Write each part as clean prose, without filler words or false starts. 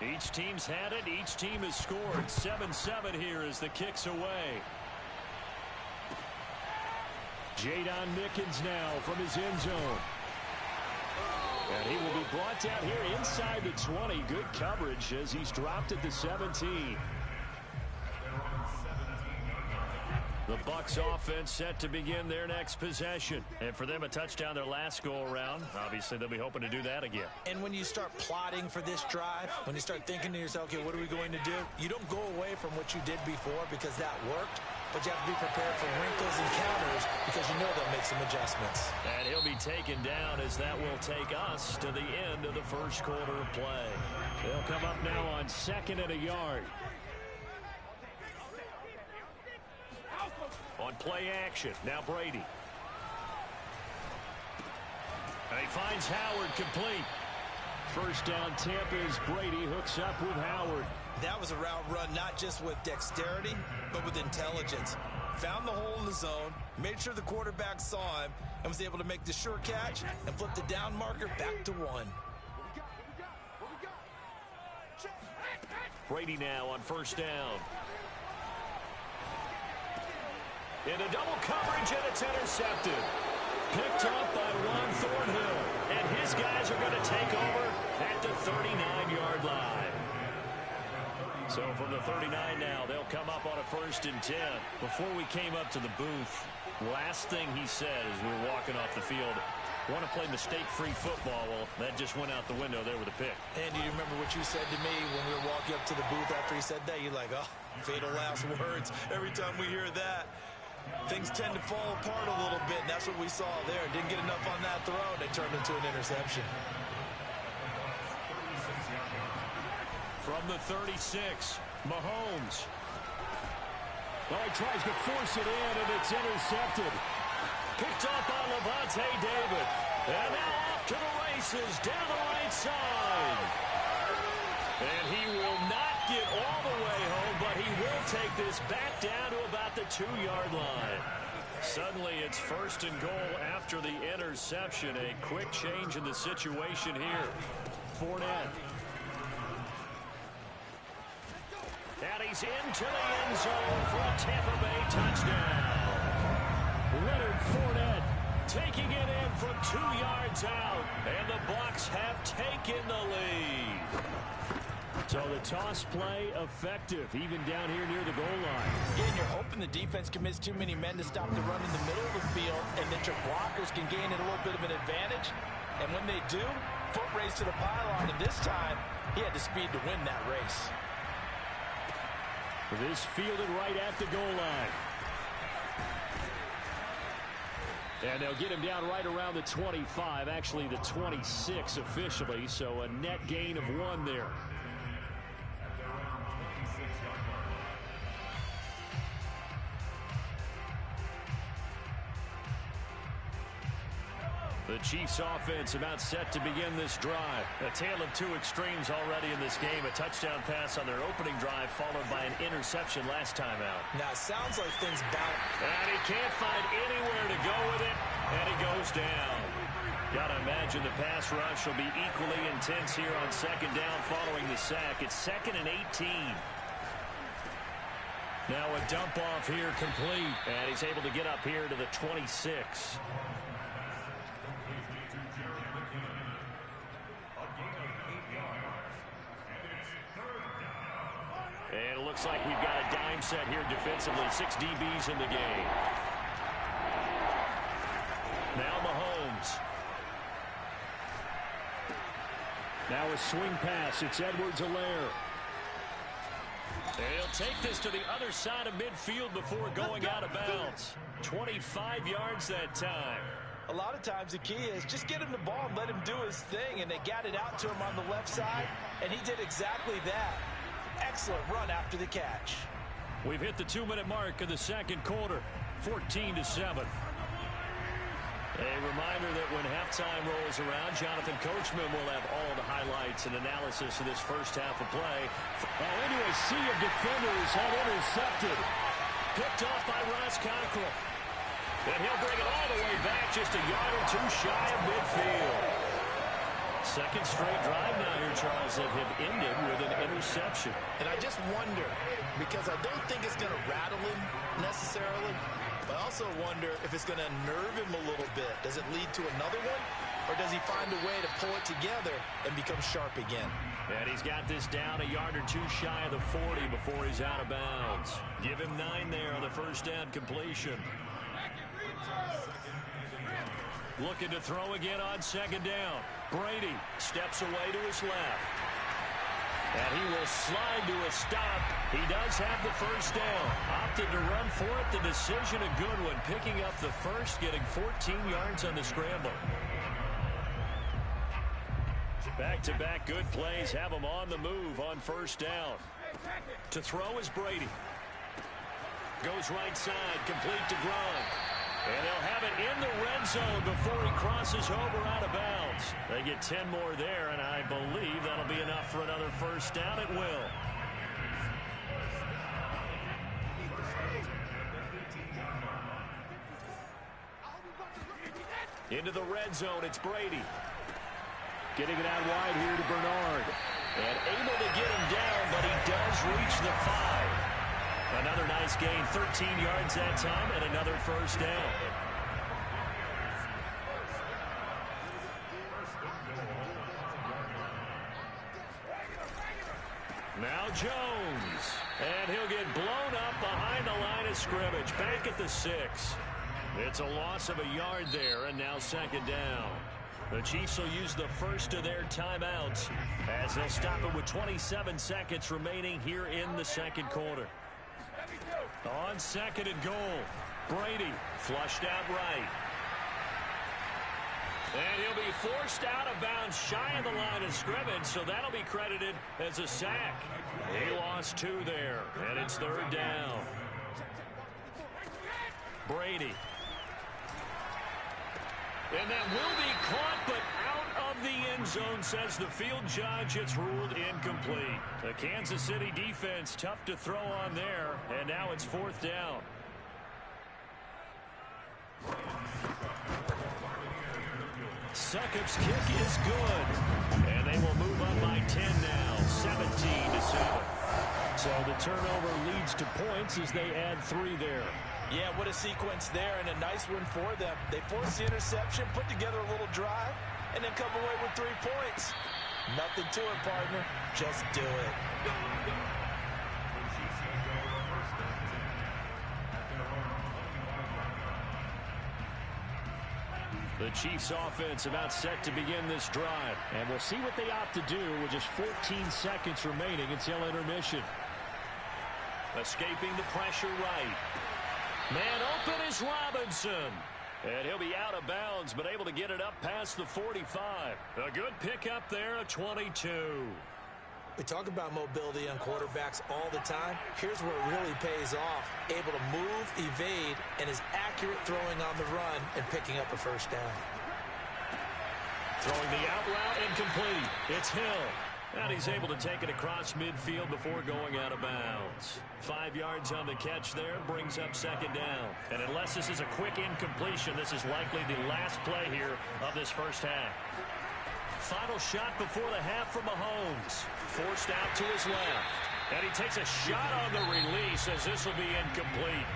Each team's had it. Each team has scored. 7-7 here as the kick's away. Jadon Mickens now from his end zone. And he will be brought down here inside the 20. Good coverage as he's dropped at the 17. The Bucs offense set to begin their next possession. And for them, a touchdown their last go-around. Obviously, they'll be hoping to do that again. And when you start plotting for this drive, when you start thinking to yourself, okay, what are we going to do? You don't go away from what you did before because that worked. But you have to be prepared for wrinkles and counters because you know they'll make some adjustments. And he'll be taken down as that will take us to the end of the first quarter of play. They'll come up now on 2nd and a yard. On play action, now Brady. And he finds Howard complete. First down Tampa as Brady hooks up with Howard. That was a route run not just with dexterity, but with intelligence. Found the hole in the zone, made sure the quarterback saw him, and was able to make the sure catch and flip the down marker back to 1. Brady now on first down. Into double coverage, and it's intercepted. Picked up by Juan Thornhill. And his guys are going to take over at the 39-yard line. So from the 39 now, they'll come up on a 1st and 10. Before we came up to the booth, last thing he said as we were walking off the field, want to play mistake-free football. Well, that just went out the window there with a pick. And do you remember what you said to me when we were walking up to the booth after he said that? You're like, oh, fatal last words. Every time we hear that, things tend to fall apart a little bit, and that's what we saw there. Didn't get enough on that throw, and it turned into an interception. From the 36, Mahomes. Well, he tries to force it in, and it's intercepted. Picked up by Levante David. And now off to the races down the right side. And he will not get all the way home, but he will take this back down to about the 2-yard line. Suddenly it's 1st and goal after the interception. A quick change in the situation here. Fournette. And he's into the end zone for a Tampa Bay touchdown. Leonard Fournette taking it in from 2 yards out. And the Bucs have taken the lead. So the toss play effective, even down here near the goal line. Again, you're hoping the defense commits too many men to stop the run in the middle of the field, and that your blockers can gain a little bit of an advantage. And when they do, foot race to the pylon, and this time, he had the speed to win that race. This fielded right at the goal line. And they'll get him down right around the 25, actually the 26 officially, so a net gain of 1 there. The Chiefs offense about set to begin this drive. A tale of 2 extremes already in this game. A touchdown pass on their opening drive followed by an interception last time out. Now, it sounds like things bounce. And he can't find anywhere to go with it, and he goes down. Got to imagine the pass rush will be equally intense here on 2nd down following the sack. It's 2nd and 18. Now a dump off here complete, and he's able to get up here to the 26. And it looks like we've got a dime set here defensively. 6 DBs in the game. Now Mahomes. Now a swing pass. It's Edwards-Helaire. He'll take this to the other side of midfield before going out of bounds. 25 yards that time. A lot of times the key is just get him the ball and let him do his thing, and they got it out to him on the left side, and he did exactly that. Excellent run after the catch. We've hit the 2-minute mark of the second quarter. 14-7. A reminder that when halftime rolls around, Jonathan Coachman will have all the highlights and analysis of this first half of play. Into a sea of defenders have intercepted. Picked off by Ross Cockrell. And he'll bring it all the way back just a yard or 2 shy of midfield. Second straight drive now here, Charles, that have ended with an interception. And I just wonder, because I don't think it's going to rattle him necessarily, but I also wonder if it's going to unnerve him a little bit. Does it lead to another one? Or does he find a way to pull it together and become sharp again? And he's got this down a yard or two shy of the 40 before he's out of bounds. Give him 9 there on the first down completion. Looking to throw again on second down. Brady steps away to his left. And he will slide to a stop. He does have the first down. Opted to run for it. The decision a good one. Picking up the first, getting 14 yards on the scramble. Back-to-back good plays have him on the move on first down. To throw is Brady. Goes right side, complete to Gronk. And they'll have it in the red zone before he crosses over out of bounds. They get 10 more there, and I believe that'll be enough for another first down. It will. Into the red zone, it's Brady. Getting it out wide here to Bernard. And able to get him down, but he does reach the 5. Another nice gain, 13 yards that time, and another first down. Now Jones. And he'll get blown up behind the line of scrimmage. Back at the 6. It's a loss of a yard there, and now second down. The Chiefs will use the first of their timeouts as they'll stop it with 27 seconds remaining here in the second quarter. On second and goal, Brady flushed out right. And he'll be forced out of bounds shy of the line of scrimmage, so that'll be credited as a sack. He lost 2 there, and it's third down. Brady. And that will be caught, but out of the end zone, says the field judge. It's ruled incomplete. The Kansas City defense tough to throw on there, and now it's fourth down. Succop's kick is good, and they will move up by 10 now, 17-7. So the turnover leads to points as they add 3 there. Yeah, what a sequence there, and a nice one for them. They force the interception, put together a little drive, and then come away with 3 points. Nothing to it, partner. Just do it. The Chiefs offense about set to begin this drive. And we'll see what they opt to do with just 14 seconds remaining until intermission. Escaping the pressure right. Man open is Robinson. And he'll be out of bounds, but able to get it up past the 45. A good pickup there, a 22. We talk about mobility on quarterbacks all the time. Here's where it really pays off. Able to move, evade, and is accurate throwing on the run and picking up a first down. Throwing the out route incomplete. It's Hill. And he's able to take it across midfield before going out of bounds. 5 yards on the catch there, brings up second down. And unless this is a quick incompletion, this is likely the last play here of this first half. Final shot before the half from Mahomes. Forced out to his left. And he takes a shot on the release as this will be incomplete.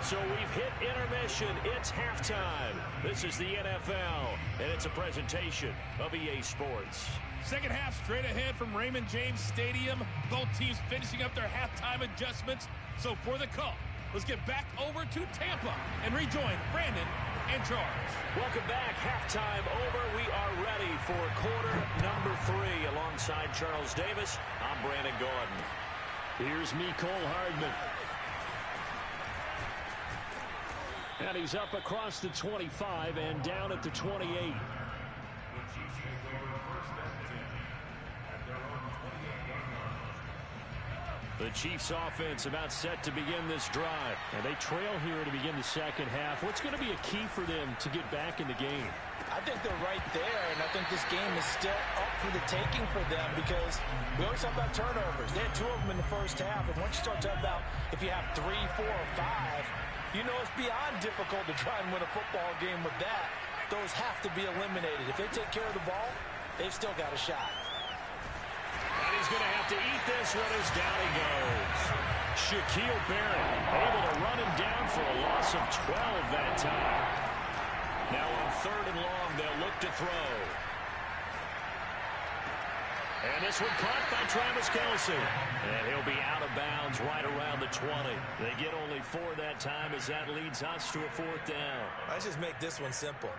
So we've hit intermission. It's halftime. This is the NFL, and it's a presentation of EA Sports. Second half straight ahead from Raymond James Stadium. Both teams finishing up their halftime adjustments. So for the call, let's get back over to Tampa and rejoin Brandon and Charles. Welcome back. Halftime over. We are ready for quarter number 3 alongside Charles Davis. I'm Brandon Gordon. Here's Mecole Hardman. And he's up across the 25 and down at the 28. The Chiefs offense about set to begin this drive. And they trail here to begin the second half. What's going to be a key for them to get back in the game? I think they're right there, and I think this game is still up for the taking for them because we always talk about turnovers. They had 2 of them in the first half, and once you start talking about if you have 3, 4, or 5, you know it's beyond difficult to try and win a football game with that. Those have to be eliminated. If they take care of the ball, they've still got a shot. And he's going to have to eat this one as down he goes. Shaquille Barrett able to run him down for a loss of 12 that time. Now on 3rd and long, they'll look to throw. And this one caught by Travis Kelce. And he'll be out of bounds right around the 20. They get only 4 that time as that leads us to a 4th down. Let's just make this one simple.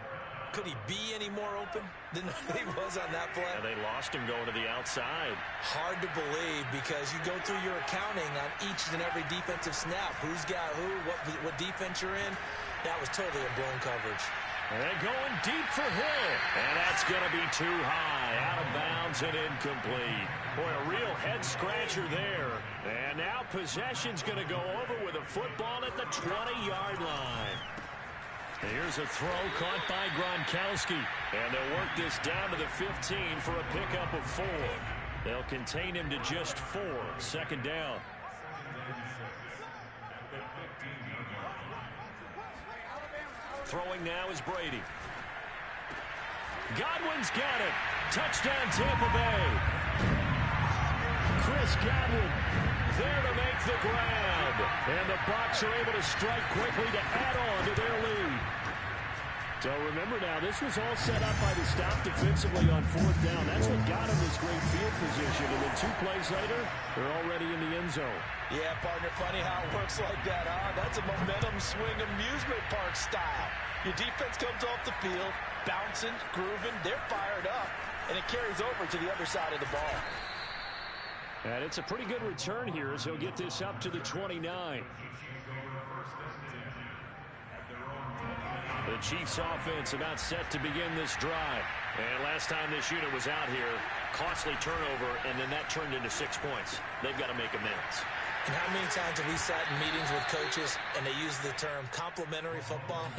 Could he be any more open than he was on that play? And they lost him going to the outside. Hard to believe because you go through your accounting on each and every defensive snap. Who's got who, what defense you're in. That was totally a blown coverage. And they're going deep for Hill. And that's going to be too high. Out of bounds and incomplete. Boy, a real head-scratcher there. And now possession's going to go over with a football at the 20-yard line. Here's a throw caught by Gronkowski. And they'll work this down to the 15 for a pickup of 4. They'll contain him to just 4. 2nd down. Throwing now is Brady. Godwin's got it. Touchdown, Tampa Bay. Chris Godwin there to make the grab. And the Bucs are able to strike quickly to add on to their lead. So remember now, this was all set up by the stop defensively on 4th down. That's what got him this great field position. And then 2 plays later, they're already in the end zone. Yeah, partner, funny how it works like that, huh? That's a momentum swing amusement park style. Your defense comes off the field, bouncing, grooving, they're fired up, and it carries over to the other side of the ball. And it's a pretty good return here as he'll get this up to the 29. The Chiefs offense about set to begin this drive. And last time this unit was out here, costly turnover, and then that turned into 6 points. They've got to make amends. And how many times have we sat in meetings with coaches and they use the term complementary football?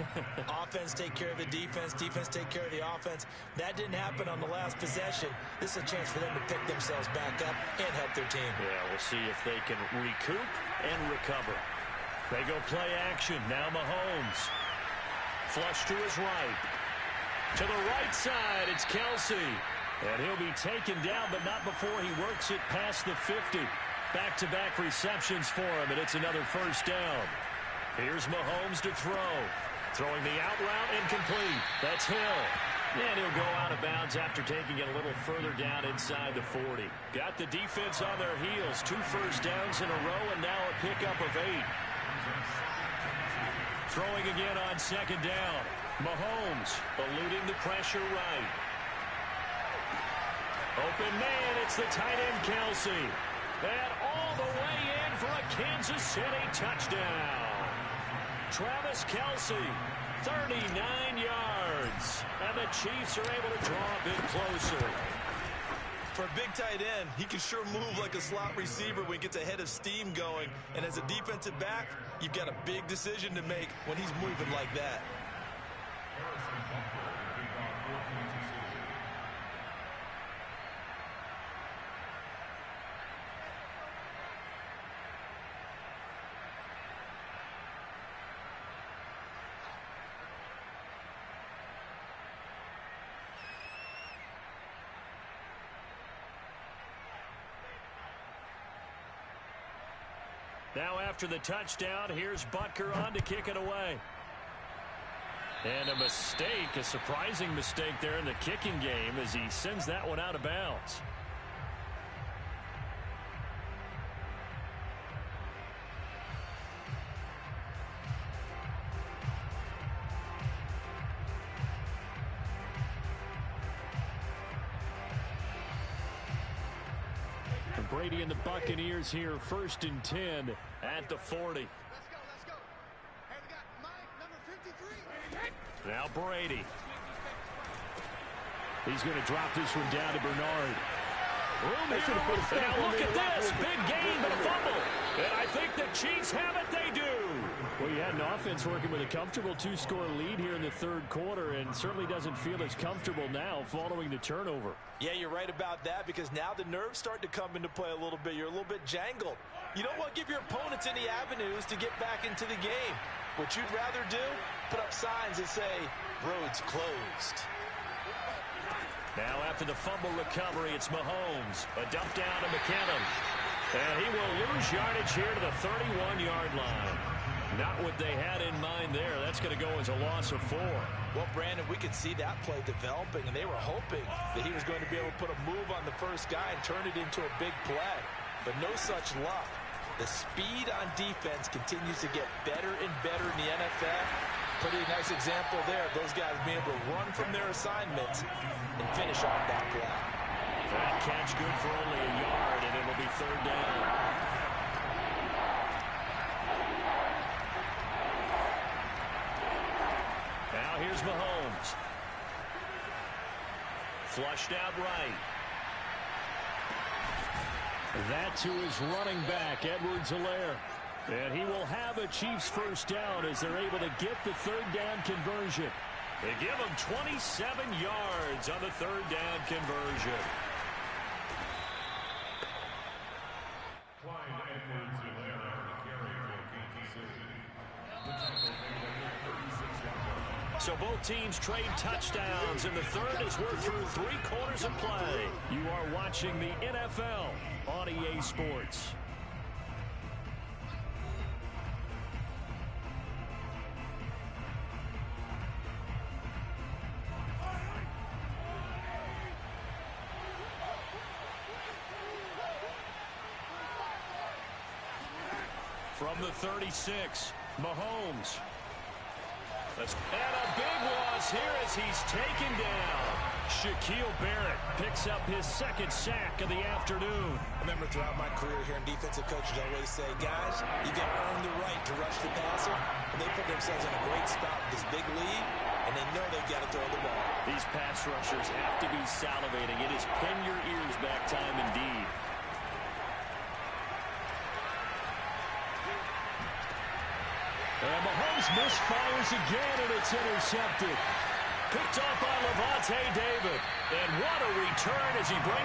Offense take care of the defense, defense take care of the offense. That didn't happen on the last possession. This is a chance for them to pick themselves back up and help their team. Yeah, we'll see if they can recoup and recover. They go play action. Now Mahomes. Flush to his right. To the right side, it's Kelce. And he'll be taken down, but not before he works it past the 50. Back-to-back receptions for him, and it's another 1st down. Here's Mahomes to throw. Throwing the out route, incomplete. That's Hill. And he'll go out of bounds after taking it a little further down inside the 40. Got the defense on their heels. 2 first downs in a row, and now a pickup of 8. Throwing again on 2nd down. Mahomes eluding the pressure right. Open man, it's the tight end Kelce. And all the way in for a Kansas City touchdown. Travis Kelce, 39 yards. And the Chiefs are able to draw a bit closer. For a big tight end, he can sure move like a slot receiver when he gets a head of steam going. And as a defensive back, you've got a big decision to make when he's moving like that. Now after the touchdown, here's Butker on to kick it away. And a mistake, a surprising mistake there in the kicking game as he sends that one out of bounds. Brady and the Buccaneers here, 1st and 10 at the 40. Let's go. Hey, we got Mike, number 53. Now Brady. He's going to drop this one down to Bernard. Room here. Now look at this. Big gain, but a fumble. And I think the Chiefs have it. They do. Well, you had an offense working with a comfortable 2-score lead here in the 3rd quarter and certainly doesn't feel as comfortable now following the turnover. Yeah, you're right about that because now the nerves start to come into play a little bit. You're a little bit jangled. You don't want to give your opponents any avenues to get back into the game. What you'd rather do, put up signs that say, roads closed. Now after the fumble recovery, it's Mahomes. A dump down to McKinnon. And he will lose yardage here to the 31-yard line. Not what they had in mind there. That's going to go as a loss of 4. Well, Brandon, we could see that play developing, and they were hoping that he was going to be able to put a move on the first guy and turn it into a big play. But no such luck. The speed on defense continues to get better and better in the NFL. Pretty nice example there of those guys being able to run from their assignments and finish off that play. That catch good for only a yard, and it'll be 3rd down. Now here's Mahomes. Flushed out right. That to his running back, Edwards-Helaire. And he will have a Chiefs first down as they're able to get the 3rd down conversion. They give him 27 yards on the 3rd down conversion. So both teams trade touchdowns, and the third as we're through 3 quarters of play. You are watching the NFL on EA Sports. From the 36, Mahomes. And a big loss here as he's taken down. Shaquille Barrett picks up his 2nd sack of the afternoon. I remember throughout my career here in defensive coaches always say, guys, you got to earn the right to rush the passer. And they put themselves in a great spot with this big lead, and they know they've got to throw the ball. These pass rushers have to be salivating. It is pin your ears back time indeed. And Mahomes misfires again, and it's intercepted. Picked off by Levante David. And what a return as he brings